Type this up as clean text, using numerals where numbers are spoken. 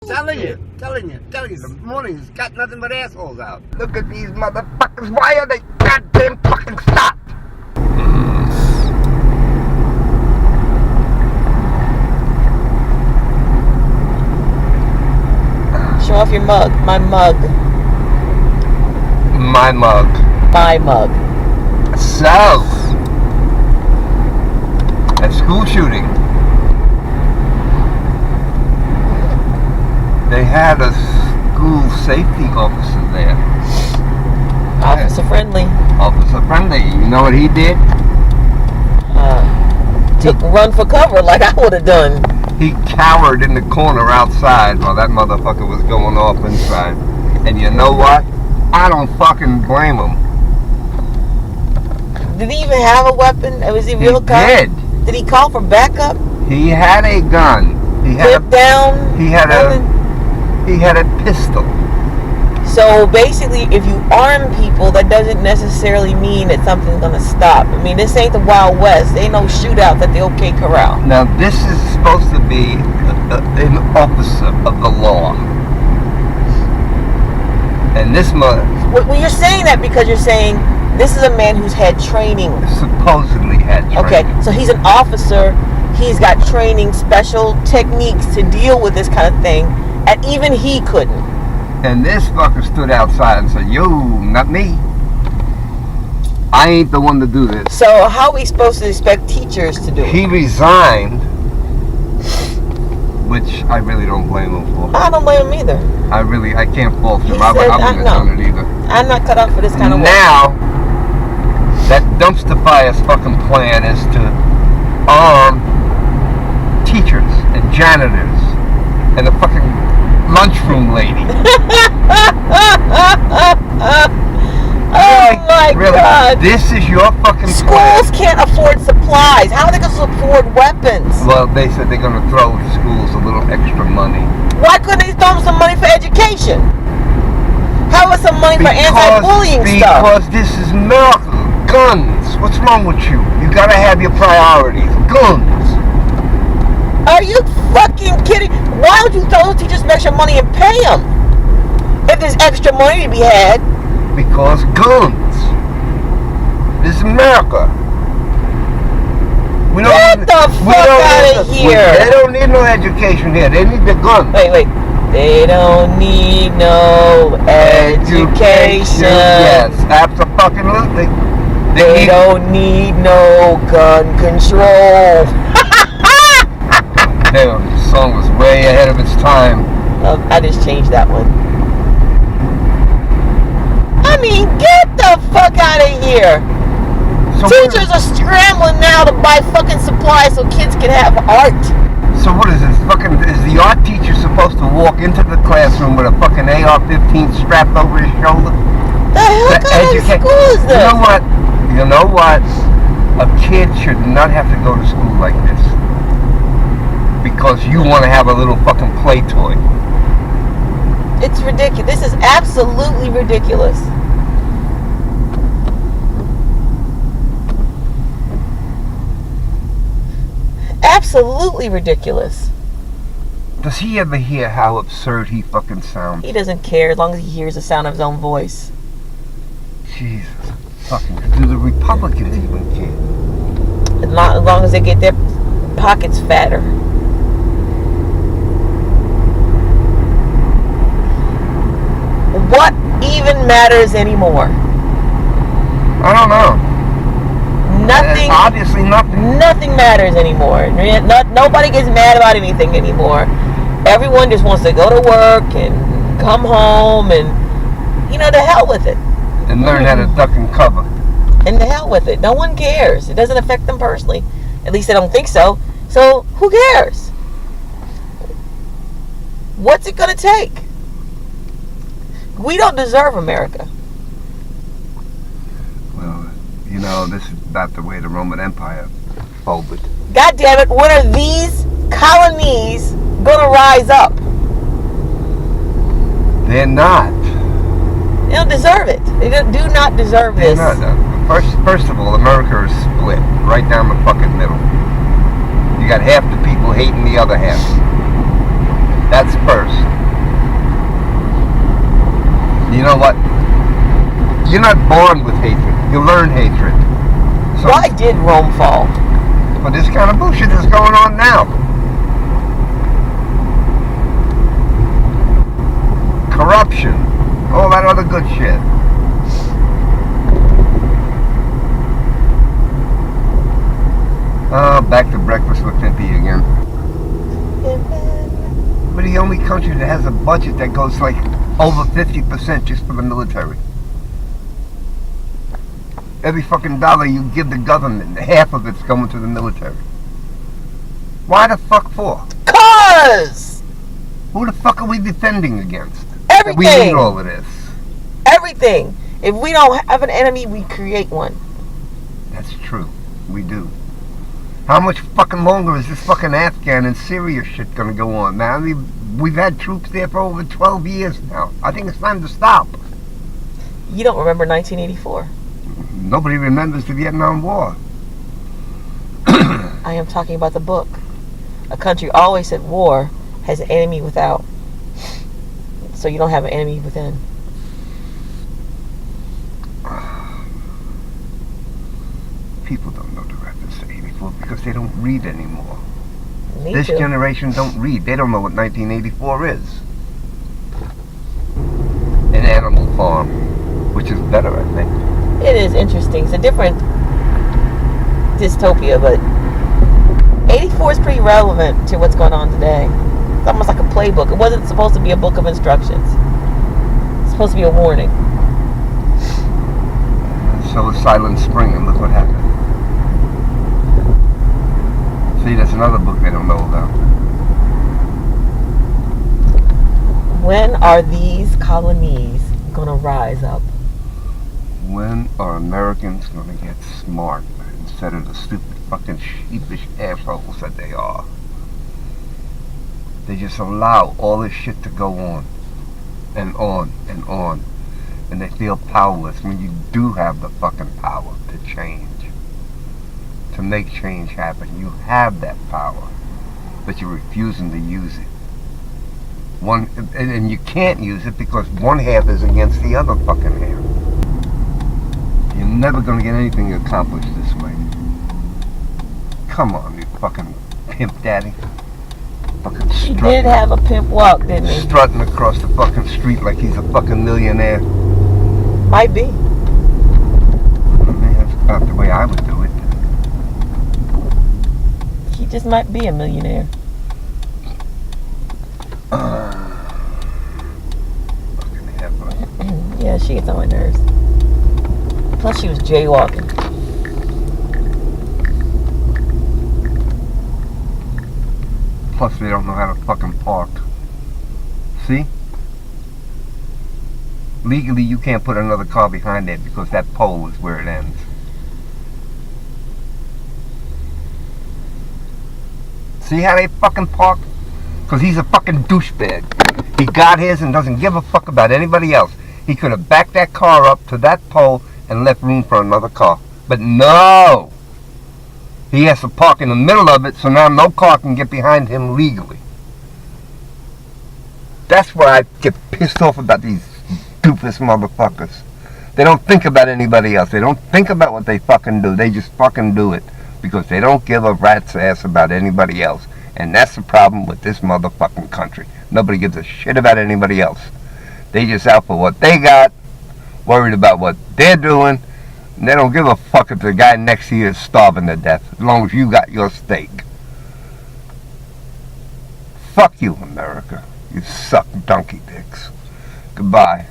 Telling you. The morning's got nothing but assholes out. Look at these motherfuckers. Why are they goddamn fucking stopped? Show off your mug. My mug. My mug. My mug. So, at school shooting, they had a school safety officer there. Officer friendly. Officer friendly. You know what he did? Took run for cover like I would have done. He cowered in the corner outside while that motherfucker was going off inside. And you know what? I don't fucking blame him. Did he even have a weapon? Was he real He gun? did. Did he call for backup? He had a gun. He had Flip down? He had a pistol. So basically, if you arm people, that doesn't necessarily mean that something's gonna stop. I mean, this ain't the Wild West. There ain't no shootouts at the OK Corral. Now, this is supposed to be an officer of the law. And this Well, you're saying that because you're saying this is a man who's had training. supposedly had training. Okay, so he's an officer. He's got training, special techniques to deal with this kind of thing, and even he couldn't. And this fucker stood outside and said, yo, not me. I ain't the one to do this. So how are we supposed to expect teachers to do it? He resigned, which I really don't blame him for. I don't blame him either. I can't fault him. He I said, wouldn't have done it either. I'm not cut out for this kind of work. Now, that dumpster fire's fucking plan is to arm teachers and janitors and the fucking lunchroom lady. Oh my God! This is your fucking Schools plan. can't afford supplies. How are they going to afford weapons? Well, they said they're going to throw schools a little extra money. Why couldn't they throw them some money for education? How about some money for anti-bullying stuff? Because this is America. Guns. What's wrong with you? You gotta have your priorities. Guns. Are you fucking kidding? Why would you throw those teachers some extra money and pay them? If there's extra money to be had. Because guns. This is America. Get the fuck out of here. They don't need no education here. They need the gun. Wait. They don't need no education. Yes, absolutely. They don't need no gun control. Damn, the song was way ahead of its time. I just changed that one. I mean, get the fuck out of here. So Teachers are scrambling now to buy fucking supplies so kids can have art. So what is this? Is the art teacher supposed to walk into the classroom with a fucking AR-15 strapped over his shoulder? The hell kind of school is this? You know what? A kid should not have to go to school like this. Because you want to have a little fucking play toy. It's ridiculous. This is absolutely ridiculous. Absolutely ridiculous. Does he ever hear how absurd he fucking sounds? He doesn't care as long as he hears the sound of his own voice. Jesus. Fucking. Do the Republicans even care? As long as they get their pockets fatter. What even matters anymore? I don't know. Nothing. Obviously nothing. Nothing matters anymore. Nobody gets mad about anything anymore. Everyone just wants to go to work and come home and, to hell with it. And learn how to duck and cover. And to hell with it. No one cares. It doesn't affect them personally. At least I don't think so. So who cares? What's it going to take? We don't deserve America. Well, this is not the way the Roman Empire folded. God damn it, when are these colonies going to rise up? They're not. They don't deserve it. They do not deserve this. They're not. First of all, America is split right down the fucking middle. You got half the people hating the other half. That's first. You know what? You're not born with hatred. You learn hatred. So, Why did Rome fall? for this kind of bullshit that's going on now. Corruption. All that other good shit. Back to breakfast with Pimpy again. We're the only country that has a budget that goes like over 50% just for the military. Every fucking dollar you give the government, half of it's going to the military. Why the fuck for? 'Cause Who the fuck are we defending against? everything. We need all of this. Everything. If we don't have an enemy, we create one. That's true. We do. How much fucking longer is this fucking Afghan and Syria shit gonna go on, man? I mean, we've had troops there for over 12 years now. I think it's time to stop. You don't remember 1984. Nobody remembers the Vietnam War. I am talking about the book. A country always at war has an enemy without. So you don't have an enemy within. People don't know the reference to 84 because they don't read anymore. Me This too. generation don't read. They don't know what 1984 is. An Animal Farm, which is better, I think. It is interesting. It's a different dystopia, but 84 is pretty relevant to what's going on today. It's almost like a playbook. It wasn't supposed to be a book of instructions. It's supposed to be a warning. So was Silent Spring, and look what happened. See, that's another book they don't know about. When are these colonies going to rise up? When are Americans going to get smart instead of the stupid fucking sheepish assholes that they are? They just allow all this shit to go on and on and on. And they feel powerless when you do have the fucking power to change. To make change happen. You have that power. But you're refusing to use it. And you can't use it because one half is against the other fucking half. You're never going to get anything accomplished this way. Come on, you fucking pimp daddy. Fucking He strutting, did have a pimp walk, didn't he? strutting across the fucking street like he's a fucking millionaire. Might be. I mean, that's about the way I would do it. He just might be a millionaire. Fucking heifer. Yeah, she gets on my nerves. Plus, she was jaywalking. Plus, they don't know how to fucking park. See? Legally, you can't put another car behind it because that pole is where it ends. See how they fucking park? Because he's a fucking douchebag. He got his and doesn't give a fuck about anybody else. He could have backed that car up to that pole and left room for another car. But no! He has to park in the middle of it so now no car can get behind him legally. That's why I get pissed off about these doofus motherfuckers. They don't think about anybody else. They don't think about what they fucking do. They just fucking do it. Because they don't give a rat's ass about anybody else. And that's the problem with this motherfucking country. Nobody gives a shit about anybody else. They just out for what they got, worried about what they're doing, and they don't give a fuck if the guy next to you is starving to death, as long as you got your steak. Fuck you, America. You suck donkey dicks. Goodbye.